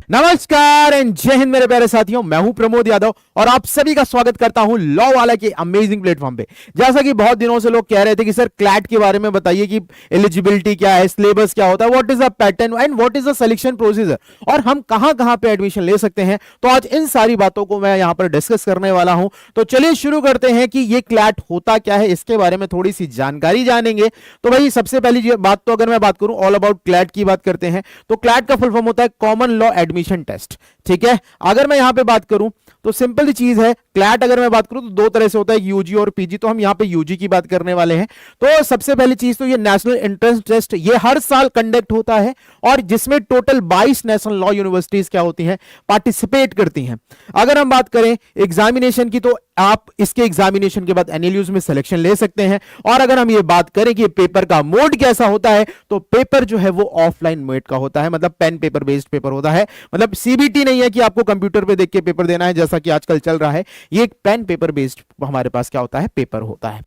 नमस्कार एंड जय हिंद मेरे प्यारे साथियों, मैं हूं प्रमोद यादव और आप सभी का स्वागत करता हूं लॉ वाला के अमेजिंग प्लेटफॉर्म पे। जैसा कि बहुत दिनों से लोग कह रहे थे कि सर क्लैट के बारे में बताइए कि एलिजिबिलिटी क्या है, सिलेबस क्या होता है, what is the pattern and what is the selection procedure और हम कहां पे एडमिशन ले सकते हैं। तो आज इन सारी बातों को मैं यहां पर डिस्कस करने वाला हूं। तो चलिए शुरू करते हैं कि ये क्लैट होता क्या है, इसके बारे में थोड़ी सी जानकारी जानेंगे। तो भाई सबसे पहली बात, तो अगर मैं बात करूं ऑल अबाउट क्लैट की बात करते हैं, तो क्लैट का फुल फॉर्म होता है कॉमन लॉ एडमिशन टेस्ट। ठीक है, अगर मैं यहां पे बात करूं तो सिंपल चीज है, क्लैट अगर मैं बात करूं तो दो तरह से होता है, यूजी और पीजी। तो हम यहां पे यूजी की बात करने वाले हैं। तो सबसे पहली चीज तो ये नेशनल एंट्रेंस टेस्ट, ये हर साल कंडक्ट होता है और जिसमें टोटल 22 नेशनल लॉ यूनिवर्सिटीज क्या होती हैं, पार्टिसिपेट करती हैं। अगर हम बात करें एग्जामिनेशन की, तो आप इसके एग्जामिनेशन के बाद एनएलयूज में सिलेक्शन ले सकते हैं। और अगर हम ये बात करें कि पेपर का मोड कैसा होता है, तो पेपर जो है वो ऑफलाइन मोड का होता है, मतलब पेन पेपर बेस्ड पेपर होता है। मतलब सीबीटी नहीं है कि आपको कंप्यूटर पे देख के पेपर देना है जैसा कि आजकल चल रहा है। ये एक पेन पेपर बेस्ड हमारे पास क्या होता है, पेपर होता है।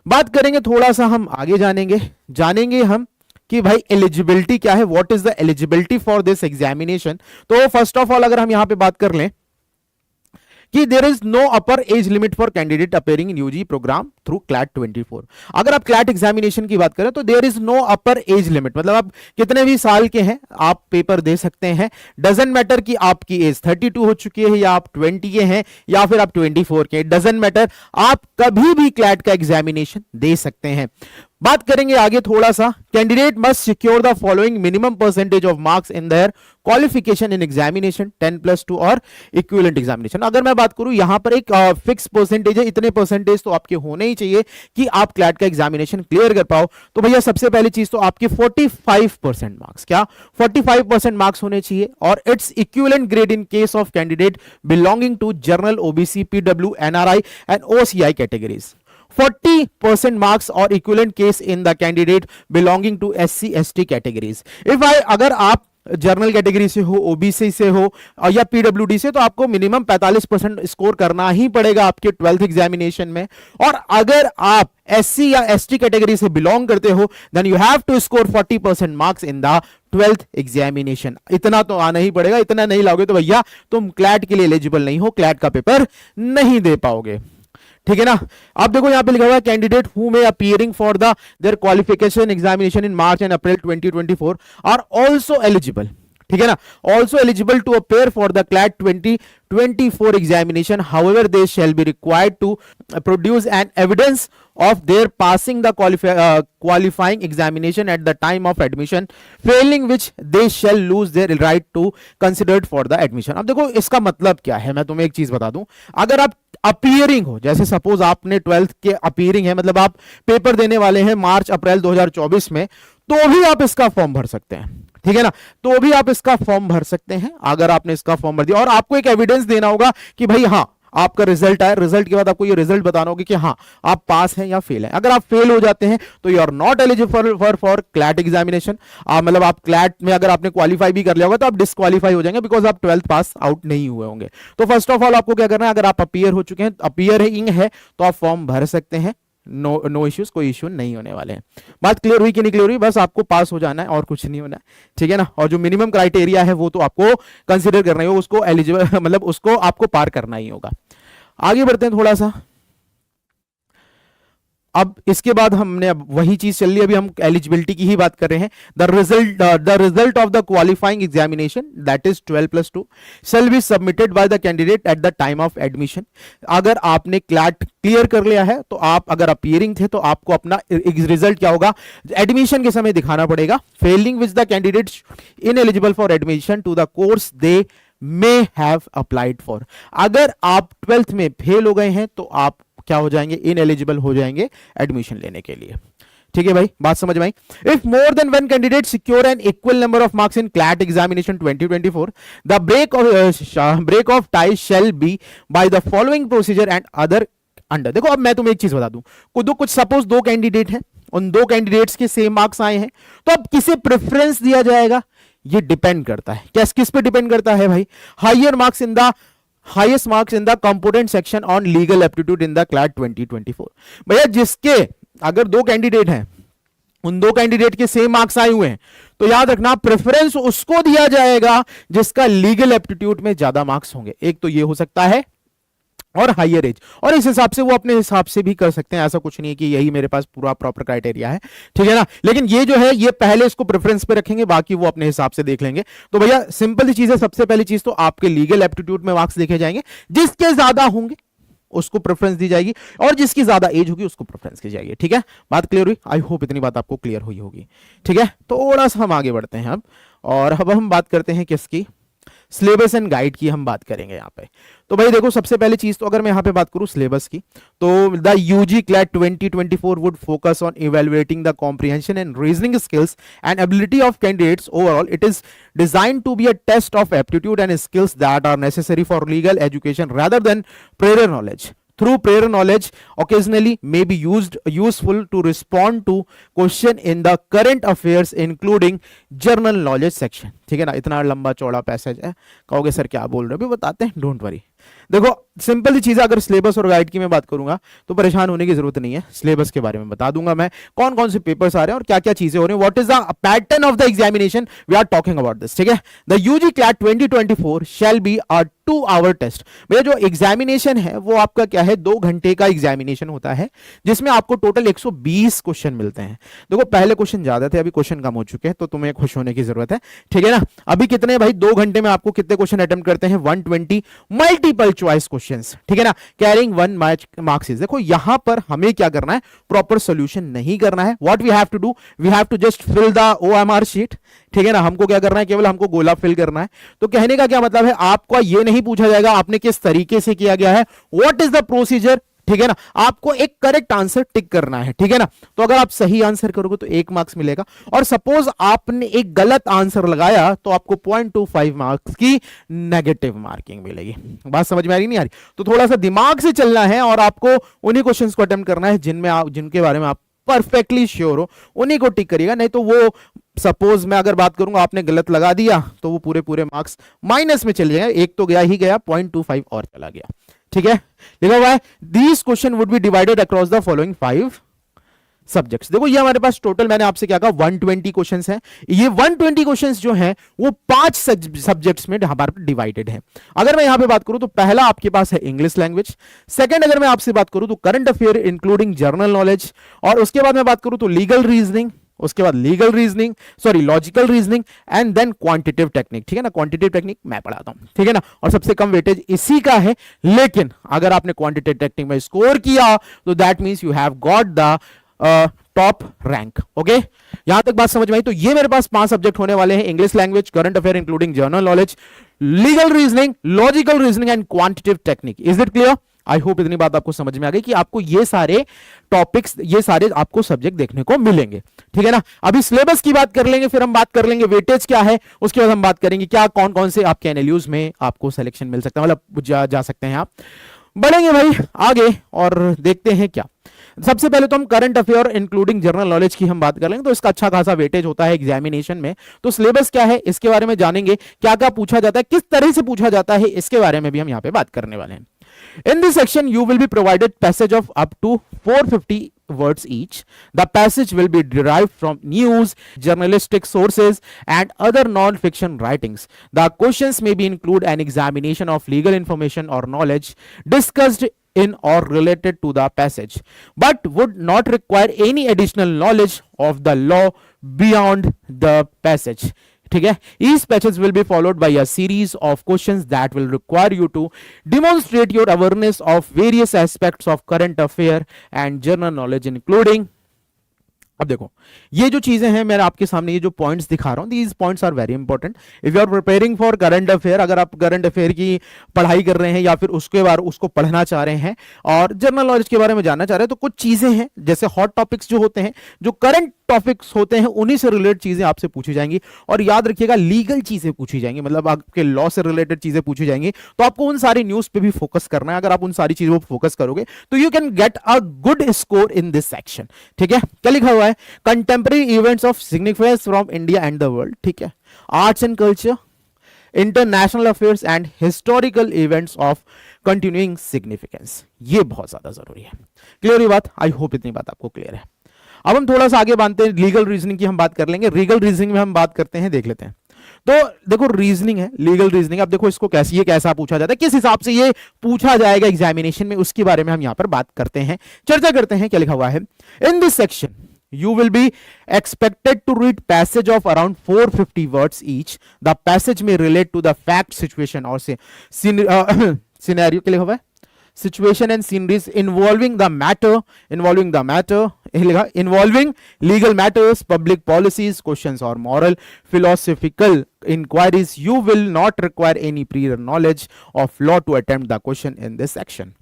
बात करेंगे थोड़ा सा, हम आगे जानेंगे हम कि भाई एलिजिबिलिटी क्या है, what is the eligibility for this examination. तो फर्स्ट ऑफ ऑल अगर हम यहां पे बात कर लें कि there is no upper age limit for candidate appearing in UG program through CLAT 24। अगर आप क्लैट एग्जामिनेशन की बात करें तो there is no upper age limit, मतलब आप कितने भी साल के हैं आप पेपर दे सकते हैं। डजंट मैटर कि आपकी एज 32 हो चुकी है या आप 20 के हैं या फिर आप 24 के, डजंट मैटर, आप कभी भी क्लैट का एग्जामिनेशन दे सकते हैं। बात करेंगे आगे थोड़ा सा, candidate must secure the following minimum percentage of marks in their qualification in examination 10+2 और इक्विवेलेंट एग्जामिनेशन। अगर मैं बात करूं यहां पर एक फिक्स परसेंटेज है, इतने परसेंटेज तो आपके होने ही चाहिए कि आप क्लैट का एग्जामिनेशन क्लियर कर पाओ। तो भैया सबसे पहली चीज तो आपके 45% मार्क्स, क्या 45% मार्क्स होने चाहिए और it's equivalent grade in case of candidate belonging to general, OBC, PW, NRI and OCI categories. 40% marks or equivalent case in the candidate belonging to SC ST categories. अगर आप जर्नल कैटेगरी से हो, OBC से हो या PWD से, तो आपको मिनिमम 45% स्कोर करना ही पड़ेगा आपके 12th एग्जामिनेशन में। और अगर आप एससी या एसटी कैटेगरी से बिलोंग करते हो then you have to score 40% marks in the 12th examination. इतना तो आना ही पड़ेगा, इतना नहीं लाओगे तो भैया तुम क्लैट के लिए एलिजिबल नहीं हो, क्लैट का पेपर नहीं दे पाओगे। ठीक है ना। अब देखो यहां पे लिखा हुआ है candidate who may appearing for the their qualification examination in March and April 2024 are also eligible. ठीक है ना, also eligible to appear for the CLAT 2024 examination, however they shall be required to produce an evidence of their passing the qualifying examination at the time of admission, failing which they shall lose their right to considered for the admission। अब देखो इसका मतलब क्या है, मैं तुम्हें एक चीज बता दूं। अगर आप अपीयरिंग हो, जैसे सपोज आपने 12th के अपीयरिंग है, मतलब आप पेपर देने वाले हैं मार्च अप्रैल 2024 में, तो भी आप इसका फॉर्म भर सकते हैं। ठीक है ना, तो भी आप इसका फॉर्म भर सकते हैं अगर आपने इसका फॉर्म भर दिया। और आपको एक एविडेंस देना होगा कि भाई हाँ आपका रिजल्ट आया, रिजल्ट के बाद आपको ये रिजल्ट बताना होगा कि हाँ आप पास हैं या फेल हैं। अगर आप फेल हो जाते हैं तो you are not eligible for CLAT examination. मतलब आप क्लैट में अगर आपने क्वालिफाई भी कर लिया होगा तो आप डिस्क्वालीफाई हो जाएंगे, बिकॉज आप 12th पास आउट नहीं हुए होंगे। तो फर्स्ट ऑफ ऑल आपको क्या करना है, अगर आप अपीयर हो चुके हैं, अपीयरिंग है, तो आप फॉर्म भर सकते हैं। नो इश्यूज, कोई इश्यू नहीं होने वाले हैं। बात क्लियर हुई कि नहीं क्लियर हुई? बस आपको पास हो जाना है और कुछ नहीं होना है। ठीक है ना, और जो मिनिमम क्राइटेरिया है वो तो आपको कंसिडर करना ही होगा, उसको एलिजिबल मतलब उसको आपको पार करना ही होगा। आगे बढ़ते हैं थोड़ा सा। अब इसके बाद हमने अब वही चीज चल रही है, अभी हम एलिजिबिलिटी की ही बात कर रहे हैं। The result of the qualifying examination that is 12+2 shall be submitted by the candidate at the time of admission. अगर आपने क्लैट क्लियर कर लिया है तो आप अगर अपीयरिंग थे तो आपको अपना रिजल्ट क्या होगा, एडमिशन के समय दिखाना पड़ेगा। Failing which the candidate ineligible for admission to the course they may have applied for। अगर आप 12th में फेल हो गए हैं तो आप क्या हो जाएंगे, इनएलिजिबल हो जाएंगे एडमिशन लेने के लिए। ठीक है भाई, बात समझ में आई? If more than one candidate secure an equal number of marks in CLAT examination 2024 the break of tie shall be by the following procedure and other under. देखो अब मैं तुम्हें एक चीज बता दूं, कुछ सपोज दो कैंडिडेट हैं, उन दो कैंडिडेट्स के सेम मार्क्स आए हैं, तो अब किसे प्रेफरेंस दिया जाएगा, ये डिपेंड करता है। किस पे डिपेंड करता है भाई? Higher marks in the highest marks in the component section on legal aptitude in the CLAT 2024। भैया जिसके अगर दो कैंडिडेट हैं, उन दो कैंडिडेट के सेम मार्क्स आए हुए हैं, तो याद रखना प्रेफरेंस उसको दिया जाएगा जिसका लीगल एप्टीट्यूड में ज्यादा मार्क्स होंगे। एक तो ये हो सकता है, और हायर एज, और इस हिसाब से वो अपने हिसाब से भी कर सकते हैं। ऐसा कुछ नहीं है कि यही मेरे पास पूरा प्रॉपर क्राइटेरिया है, ठीक है ना। लेकिन ये जो है ये पहले इसको प्रेफरेंस पे रखेंगे, बाकी वो अपने हिसाब से देख लेंगे। तो भैया सिंपल सी चीज है, सबसे पहली चीज तो आपके लीगल एप्टीट्यूड में मार्क्स देखे जाएंगे, जिसके ज्यादा होंगे उसको प्रेफरेंस दी जाएगी, और जिसकी ज्यादा एज होगी उसको प्रेफरेंस की जाएगी। ठीक है, बात क्लियर हुई? आई होप इतनी बात आपको क्लियर हुई होगी। ठीक है, थोड़ा सा हम आगे बढ़ते हैं अब, और अब हम बात करते हैं किसकी, सिलेबस एंड गाइड की हम बात करेंगे यहाँ पे। तो भाई देखो, सबसे पहली चीज तो अगर मैं यहाँ पे बात करूँ सिलेबस की, तो the UG CLAT 2024 would focus on evaluating the comprehension and reasoning skills and ability of candidates overall. It is designed to be a test of aptitude and skills that are necessary for legal education rather than prior knowledge. Through prior knowledge occasionally may be useful to respond to question in the current affairs including general knowledge section. ठीक है ना, इतना लंबा चौड़ा passage है, कहोगे sir क्या बोल रहे हो, भी बताते हैं, डोंट वरी। देखो सिंपल सी चीज है, अगर सिलेबस और गाइड की मैं बात करूंगा तो परेशान होने की जरूरत नहीं है। सिलेबस के बारे में बता दूंगा मैं, कौन कौन से पेपर्स आ रहे हैं और क्या क्या चीजें हो रही हैं, what is the pattern of the examination, we are talking about this. ठीक है, the UG CLAT 2024 shall be a 2 hour test. भैया जो एग्जामिनेशन है वो आपका क्या है, 2 घंटे का एग्जामिनेशन होता है, जिसमें आपको टोटल 120 क्वेश्चन मिलते हैं। देखो पहले क्वेश्चन ज्यादा थे, अभी क्वेश्चन कम हो चुके हैं, तो तुम्हें खुश होने की जरूरत है। ठीक है ना, अभी कितने भाई, 2 घंटे में आपको कितने क्वेश्चन अटेम्प्ट करते हैं, 120 मल्टीपल चॉइस क्वेश्चंस। ठीक है ना, कैरिंग 1 मार्क्स। देखो यहां पर हमें क्या करना है, प्रॉपर सॉल्यूशन नहीं करना है। What we have to do, we have to just fill the OMR sheet. ठीक है ना, हमको क्या करना है, केवल हमको गोला फिल करना है। तो कहने का क्या मतलब है, आपको ये नहीं पूछा जाएगा आपने किस तरीके से किया गया है, व्हाट इज द प्रोसीजर। ठीक है ना, आपको एक करेक्ट आंसर टिक करना है। ठीक है ना, तो अगर आप सही आंसर करोगे तो 1 मार्क्स मिलेगा, और सपोज आपने एक गलत आंसर लगाया तो आपको 0.25 मार्क्स की नेगेटिव मार्किंग मिलेगी। बात समझ में आ रही नहीं आ रही? तो थोड़ा सा दिमाग से चलना है, और आपको उन्हीं क्वेश्चंस को अटेम्प्ट करना है जिनके बारे में आप परफेक्टली श्योर हो, उन्हीं को टिक करिएगा। नहीं तो वो सपोज मैं अगर बात करूंगा, आपने गलत लगा दिया तो वो पूरे मार्क्स माइनस में चले जाएंगे। एक तो गया ही गया, 0.25 और चला गया। ठीक है, लिखा हुआ है these question would be divided across the following 5 subjects. देखो ये हमारे पास टोटल, मैंने आपसे क्या कहा, 120 क्वेश्चंस हैं। ये 120 क्वेश्चंस जो हैं वो 5 सब्जेक्ट्स में हमारे डिवाइडेड है। अगर मैं यहां पे बात करूं तो पहला आपके पास है इंग्लिश लैंग्वेज, सेकंड अगर मैं आपसे बात करूं तो current affair including general knowledge, और उसके बाद मैं बात करूं तो लीगल रीजनिंग, उसके बाद logical reasoning and then quantitative technique. ठीक है ना, क्वांटिटेटिव टेक्निक मैं पढ़ाता हूं। ठीक है ना, और सबसे कम वेटेज इसी का है। लेकिन अगर आपने क्वांटिटेटिव टेक्निक में स्कोर किया तो that means you have got the top rank. Okay, यहां तक बात समझ में आई? तो ये मेरे पास 5 सब्जेक्ट होने वाले हैं, English language, current affair including general knowledge, legal reasoning, logical reasoning and quantitative technique. Is it clear? I hope इतनी बात आपको समझ में आ गई कि आपको ये सारे टॉपिक्स, ये सारे आपको सब्जेक्ट देखने को मिलेंगे। ठीक है ना, अभी सिलेबस की बात कर लेंगे, फिर हम बात कर लेंगे वेटेज क्या है, उसके बाद हम बात करेंगे क्या कौन कौन से आपके एनएलयूज में आपको सिलेक्शन मिल सकता है, मतलब जा सकते हैं आप। बढ़ेंगे भाई आगे और देखते हैं क्या। सबसे पहले तो हम current affair including general knowledge की हम बात कर लेंगे, तो इसका अच्छा खासा वेटेज होता है एग्जामिनेशन में। तो सिलेबस क्या है इसके बारे में जानेंगे, क्या क्या पूछा जाता है, किस तरह से पूछा जाता है, इसके बारे में भी हम यहाँ पे बात करने वाले हैं। In this section, you will be provided passage of up to 450 words each. The passage will be derived from news, journalistic sources, and other non-fiction writings. The questions may be include an examination of legal information or knowledge discussed in or related to the passage, but would not require any additional knowledge of the law beyond the passage. ठीक है, each passage will be followed by a series of questions that will require you to demonstrate your awareness of various aspects of current affair and general knowledge including। अब देखो ये जो चीजें हैं, मैं आपके सामने ये जो पॉइंट्स दिखा रहा हूं, these points are very important if you are preparing for current affair. अगर आप करंट अफेयर की पढ़ाई कर रहे हैं या फिर उसके बारे उसको पढ़ना चाह रहे हैं और जनरल नॉलेज के बारे में जानना चाह रहे हैं, तो कुछ चीजें हैं जैसे हॉट टॉपिक्स जो होते हैं, जो करंट टॉपिक्स होते हैं, उन्हीं से रिलेटेड चीजें आपसे पूछी जाएंगी। और याद रखिएगा लीगल चीजें पूछी जाएंगी, मतलब आपके लॉ से रिलेटेड चीजें पूछी जाएंगी, तो आपको उन सारी न्यूज पे भी फोकस करना है। अगर आप उन सारी चीजों पर फोकस करोगे तो you can get a good score in this section. ठीक है, क्या लिखा हुआ है, contemporary events of significance from India and the world. ठीक है, arts and culture, international affairs and historical events of continuing significance. ये बहुत ज्यादा जरूरी है। क्लियर हुई बात? आई होप इतनी बात आपको क्लियर है। अब हम थोड़ा सा आगे बांधते हैं, लीगल रीजनिंग की हम बात कर लेंगे। लीगल रीजनिंग में हम बात करते हैं, देख लेते हैं। तो देखो रीजनिंग है, लीगल रीजनिंग। अब देखो इसको कैसे, ये कैसा पूछा जाता है, किस हिसाब से ये पूछा जाएगा एग्जामिनेशन में, उसके बारे में हम यहां पर बात करते हैं, चर्चा करते हैं। क्या लिखा हुआ है, in this section you will be expected to read passage of around 450 words each. The passage may relate to the fact, situation or say scenario के लिए हुआ है, situation and sceneries involving the matter involving legal matters, public policies, questions or moral philosophical inquiries. You will not require any prior knowledge of law to attempt the question in this section.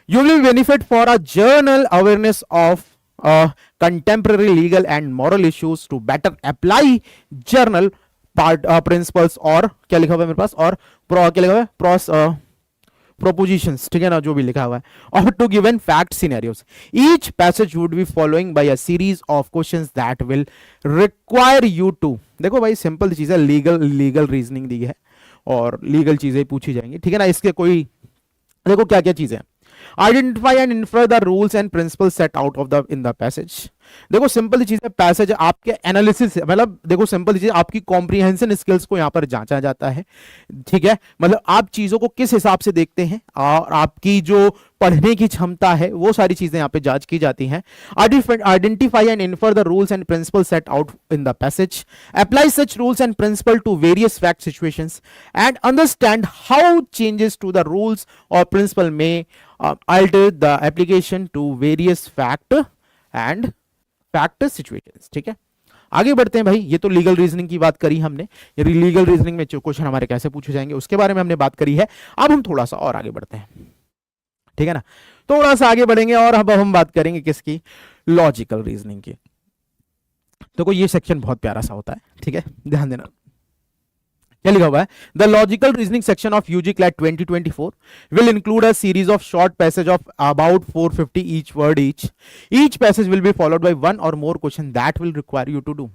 You will benefit for a general awareness of contemporary legal and moral issues to better apply journal principles और क्या लिखा हुआ है मेरे पास, और क्या लिखा हुआ है, propositions, ठीक है ना, जो भी लिखा हुआ है, or to given fact scenarios. Each passage would be following by a series of questions that will require you to, देखो भाई सिंपल चीज है, लीगल रीजनिंग दी है और लीगल चीजें पूछी जाएंगी, ठीक है ना। इसके कोई देखो क्या क्या चीजें, identify and infer the rules and principles set out of the in the passage. देखो सिंपल चीज है, पैसेज आपके एनालिसिस, मतलब देखो सिंपल चीज, आपकी कॉम्प्रिहेंशन स्किल्स को यहां पर जांचा जाता है, ठीक है। मतलब आप चीजों को किस हिसाब से देखते हैं और आपकी जो पढ़ने की क्षमता है, वो सारी चीजें यहां पे जांच की जाती हैं। Identify and infer the rules and principles set out in the passage, apply such rules and principle to various fact situations and understand how changes to the rules or principle may alter the application to various fact and fact situations, ठीक है। आगे बढ़ते हैं भाई, ये तो legal reasoning की बात करी हमने, ये लीगल रीजनिंग में क्वेश्चन हमारे कैसे पूछे जाएंगे उसके बारे में हमने बात करी है। अब हम थोड़ा सा और आगे बढ़ते हैं, ठीक है ना, थोड़ा सा आगे बढ़ेंगे और अब हम बात करेंगे किसकी, लॉजिकल रीजनिंग की। देखो ये सेक्शन बहुत प्यारा सा होता है, ठीक है, ध्यान देना। क्या लिखा हुआ है, the logical reasoning section of UG CLAT 2024 will include a series of short passage of about 450 each word each. Each passage will be followed by one or more question that will require you to do.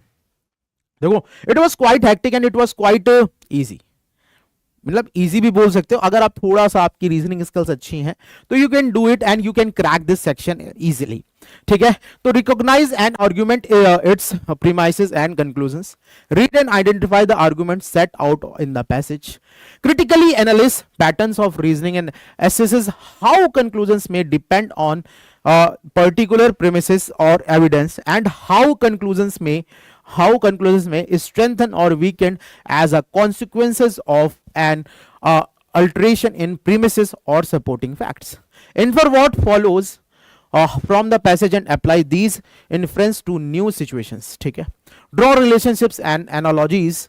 देखो it was quite hectic and it was quite easy. मतलब easy भी बोल सकते हो, अगर आप थोड़ा सा आपकी रीजनिंग स्किल्स अच्छी हैं तो you can do it and you can crack this section easily, ठीक है। तो recognize and argument its premises and conclusions, read and identify the argument set out in the passage, critically analyze patterns of reasoning and assesses how conclusions may depend on particular premises or evidence and how conclusions may strengthen or weaken as a consequences of an alteration in premises or supporting facts. Infer what follows from the passage and apply these inference to new situations, ठीक है। Draw relationships and analogies,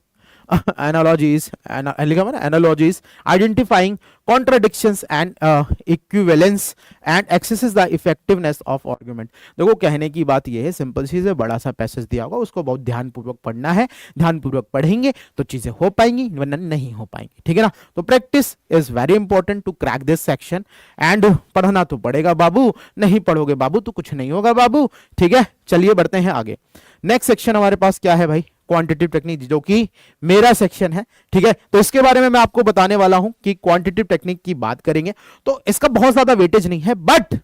identifying contradictions and equivalence and accesses the effectiveness of argument। देखो कहने की बात यह है, simple चीज है, बड़ा सा पैसेज दिया होगा, उसको बहुत ध्यानपूर्वक पढ़ना है, ध्यानपूर्वक पढ़ेंगे तो चीजें हो पाएंगी वरना नहीं हो पाएंगी, ठीक है ना। तो practice is very important to crack this section and पढ़ना तो पड़ेगा बाबू, नहीं पढ़ोगे बाबू तो कुछ नहीं होगा बाबू, ठीक है। चलिए बढ़ते हैं आगे। नेक्स्ट सेक्शन हमारे पास क्या है भाई, क्वांटिटेटिव टेक्निक, जो कि मेरा सेक्शन है, ठीक है। तो इसके बारे में मैं आपको बताने वाला हूं कि क्वांटिटेटिव टेक्निक की बात करेंगे तो इसका बहुत ज्यादा वेटेज नहीं है, बट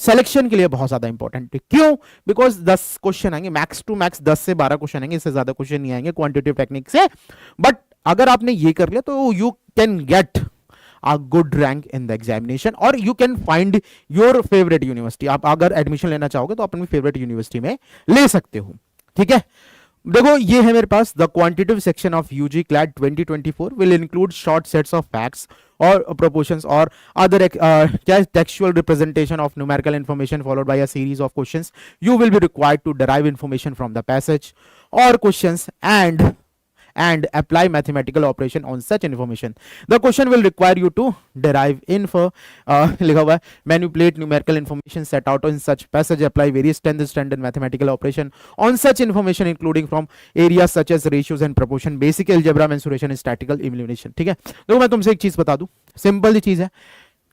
सिलेक्शन के लिए बहुत ज्यादा इंपॉर्टेंट है। क्यों? बिकॉज 10 क्वेश्चन आएंगे, मैक्स टू मैक्स 10 से 12 क्वेश्चन आएंगे, इससे ज्यादा क्वेश्चन नहीं आएंगे क्वांटिटेटिव टेक्निक से। बट अगर आपने ये कर लिया तो you can get a good rank in the examination और you can find your favorite university। आप अगर एडमिशन लेना चाहोगे तो अपनी फेवरेट यूनिवर्सिटी में ले सकते हो, ठीक है। देखो ये है मेरे पास, the quantitative section of UG CLAT 2024 will include short sets of facts और proportions और other textual representation of numerical information followed by a series of questions. You will be required to derive information from the passage or questions and apply mathematical operation on such information. The question will require you to derive लिखा हुआ है, manipulate numerical information set out in such passage, apply various standard mathematical operation on such information including from areas such as ratios and proportion, basic algebra, mensuration, statistical elimination, ठीक है। देखो मैं तुमसे एक चीज बता दूं, सिंपल सी चीज है,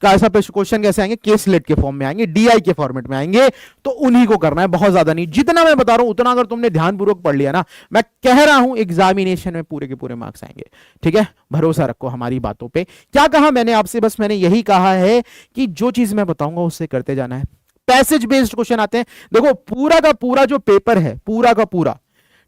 ऐसा क्वेश्चन कैसे आएंगे, केस लेट के फॉर्म में आएंगे, डीआई के फॉर्मेट में आएंगे, तो उन्हीं को करना है, बहुत ज्यादा नहीं। जितना मैं बता रहा हूं उतना अगर तुमने ध्यानपूर्वक पढ़ लिया ना, मैं कह रहा हूं एग्जामिनेशन में पूरे के पूरे मार्क्स आएंगे, ठीक है। भरोसा रखो हमारी बातों पे। क्या कहा मैंने आपसे, बस मैंने यही कहा है कि जो चीज मैं बताऊंगा उससे करते जाना है, पैसेज बेस्ड क्वेश्चन आते हैं। देखो पूरा का पूरा जो पेपर है, पूरा का पूरा,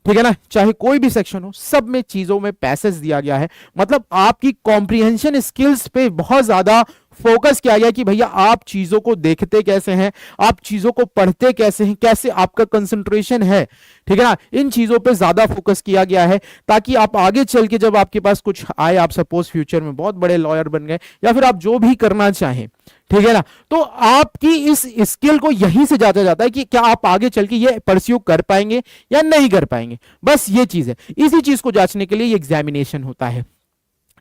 ठीक है ना, चाहे कोई भी सेक्शन हो, सब में चीजों में पैसेज दिया गया है। मतलब आपकी कॉम्प्रिहेंशन स्किल्स पे बहुत ज्यादा फोकस किया गया कि भैया आप चीजों को देखते कैसे हैं, आप चीजों को पढ़ते कैसे हैं, कैसे आपका कंसंट्रेशन है, ठीक है ना, इन चीजों पे ज्यादा फोकस किया गया है ताकि आप आगे चल के जब आपके पास कुछ आए, आप सपोज फ्यूचर में बहुत बड़े लॉयर बन गए या फिर आप जो भी करना चाहें, ठीक है ना, तो आपकी इस स्किल को यहीं से जांचा जाता है कि क्या आप आगे चल के ये परस्यू कर पाएंगे या नहीं कर पाएंगे। बस ये चीज है, इसी चीज को जांचने के लिए ये एग्जामिनेशन होता है,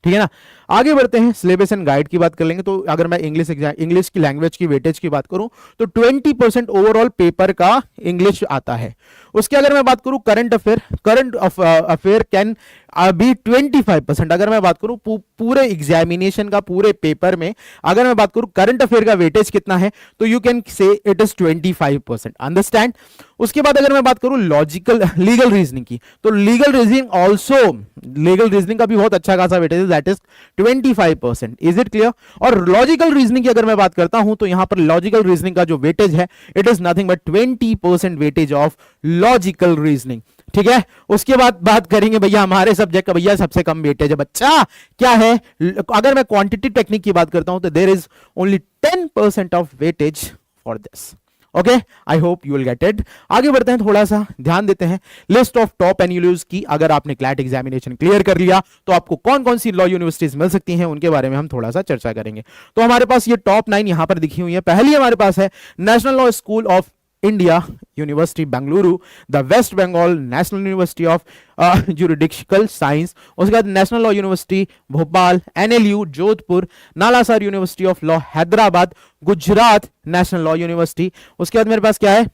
ठीक है ना। आगे बढ़ते हैं, सिलेबस एंड गाइड की बात कर लेंगे। तो अगर मैं इंग्लिश की लैंग्वेज की वेटेज की बात करूं तो 20% ओवरऑल पेपर का इंग्लिश आता है। उसके अगर मैं बात करूं करंट अफेयर कैन बी 25%। अगर मैं बात करूं पूरे एग्जामिनेशन का, पूरे पेपर में अगर मैं बात करूं करंट अफेयर का वेटेज कितना है, तो you can say it is 25%। Understand. उसके बाद अगर मैं बात करूं लीगल रीजनिंग की, तो लीगल रीजनिंग का भी बहुत अच्छा खासा वेटेज है, that is 25%। Is it clear. और लॉजिकल रीजनिंग की अगर मैं बात करता हूं तो यहां पर लॉजिकल रीजनिंग का जो वेटेज है, it is nothing but 20% weightage of logical reasoning, ठीक है। उसके बाद बात करेंगे भैया हमारे सब्जेक्ट का, भैया सबसे कम वेटेज है बच्चा क्या है। अगर मैं क्वांटिटेटिव टेक्निक की बात करता हूं तो there is only 10% of weightage for this. Okay, I hope you will get it. आगे बढ़ते हैं, थोड़ा सा ध्यान देते हैं लिस्ट ऑफ टॉप एनयूज की। अगर आपने क्लैट एग्जामिनेशन क्लियर कर लिया तो आपको कौन कौन सी लॉ यूनिवर्सिटीज मिल सकती हैं, उनके बारे में हम थोड़ा सा चर्चा करेंगे। तो हमारे पास ये टॉप 9 यहां पर दिखी हुई है। पहली हमारे पास है national law school of India university Bengaluru, the West Bengal national university of jurisdictional science. उसके बाद national law university Bhopal, NLU Jodhpur, NALSAR university of law Hyderabad, Gujarat national law university. उसके बाद मेरे पास क्या है,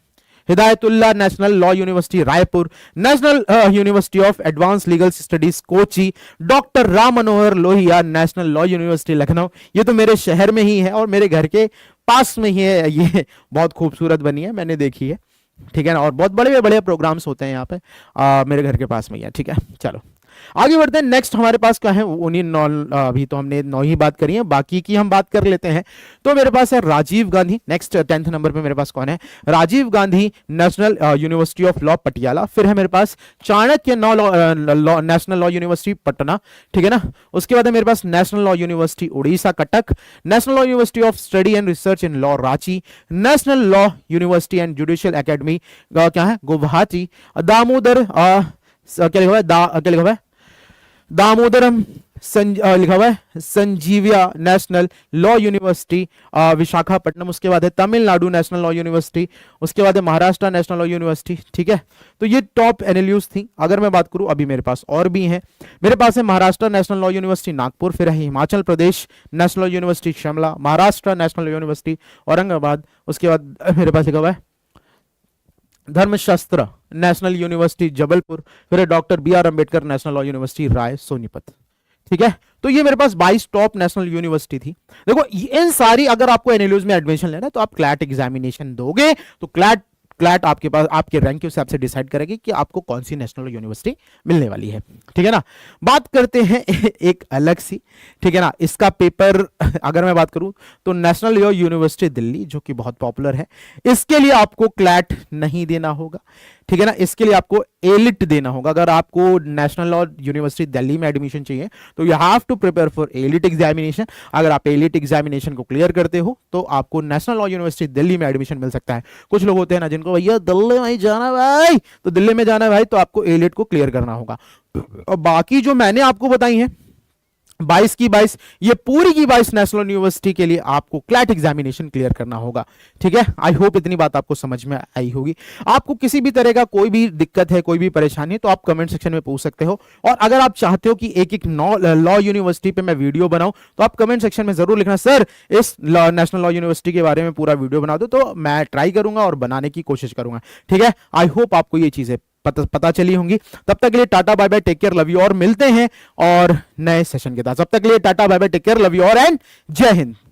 Hidayatullah national law university Raipur, national university of advance legal studies Kochi, doctor Ram Manohar Lohia national law university Lucknow. ये तो मेरे शहर में ही है और मेरे घर के पास में ही है, ये बहुत खूबसूरत बनी है, मैंने देखी है, ठीक है ना। और बहुत बड़े बड़े प्रोग्राम्स होते हैं यहाँ पे, मेरे घर के पास में ही है, ठीक है। चलो आगे बढ़ते हैं। नेक्स्ट हमारे पास क्या है, उन्हीं 9, अभी तो हमने 9 ही बात करी है, बाकी की हम बात कर लेते हैं। तो मेरे पास है Rajiv Gandhi, next 10th number पे मेरे पास कौन है, Rajiv Gandhi national university of law Patiala. फिर है मेरे पास Chanakya national law university Patna, ठीक है ना। उसके बाद है मेरे पास national law university Orissa Cuttack, national law university of study and research in law Ranchi, national law university and judicial academy क्या है गुवाहाटी, दामोदर क्या लिखा हुआ है, क्या लिखा हुआ है, दामोदरम लिखा हुआ है संजीविया नेशनल लॉ यूनिवर्सिटी विशाखापट्टनम। उसके बाद है तमिलनाडु नेशनल लॉ यूनिवर्सिटी, उसके बाद है महाराष्ट्र नेशनल लॉ यूनिवर्सिटी, ठीक है। तो ये टॉप एनएलयूज थी। अगर मैं बात करूं अभी मेरे पास और भी हैं, मेरे पास है Maharashtra national law university Nagpur, फिर है Himachal Pradesh national law university Shimla, Maharashtra national law university Aurangabad. उसके बाद मेरे पास लिखा हुआ है धर्मशास्त्र नेशनल यूनिवर्सिटी जबलपुर, फिर doctor B R Ambedkar national law university Rai Sonipat, ठीक है। तो ये मेरे पास 22 टॉप नेशनल यूनिवर्सिटी थी। देखो इन सारी, अगर आपको एनएलयूज में एडमिशन लेना है तो आप क्लैट एग्जामिनेशन दोगे तो क्लैट आपके पास आपके रैंक के हिसाब से डिसाइड करेगी कि आपको कौन सी नेशनल यूनिवर्सिटी मिलने वाली है, ठीक है ना। बात करते हैं एक अलग सी, ठीक है ना, इसका पेपर अगर मैं बात करूं तो नेशनल लॉ यूनिवर्सिटी दिल्ली जो कि बहुत पॉपुलर है, इसके लिए आपको क्लैट नहीं देना होगा, ठीक है ना। इसके लिए आपको एलिट देना होगा। अगर आपको नेशनल लॉ यूनिवर्सिटी दिल्ली में एडमिशन चाहिए तो you have to prepare for AILET examination. अगर आप एलिट एग्जामिनेशन को क्लियर करते हो तो आपको नेशनल लॉ यूनिवर्सिटी दिल्ली में एडमिशन मिल सकता है। कुछ लोग होते हैं ना जिनको भैया दिल्ली में ही जाना भाई, तो दिल्ली में जाना भाई तो आपको एलिट को क्लियर करना होगा। और बाकी जो मैंने आपको बताई है 22 की 22, ये पूरी की 22 नेशनल यूनिवर्सिटी के लिए आपको क्लैट एग्जामिनेशन क्लियर करना होगा, ठीक है। आई होप इतनी बात आपको समझ में आई होगी। आपको किसी भी तरह का कोई भी दिक्कत है, कोई भी परेशानी है तो आप कमेंट सेक्शन में पूछ सकते हो। और अगर आप चाहते हो कि एक एक लॉ यूनिवर्सिटी पे मैं वीडियो बनाऊं तो आप कमेंट सेक्शन में जरूर लिखना सर इस नेशनल लॉ यूनिवर्सिटी के बारे में पूरा वीडियो बना दो, तो मैं ट्राई करूंगा और बनाने की कोशिश करूंगा, ठीक है। आई होप आपको ये चीजें पता चली होंगी। तब तक के लिए tata bye bye, take care, love you, और मिलते हैं और नए सेशन के साथ। तब तक के लिए tata bye bye, take care, love you और एंड जय हिंद।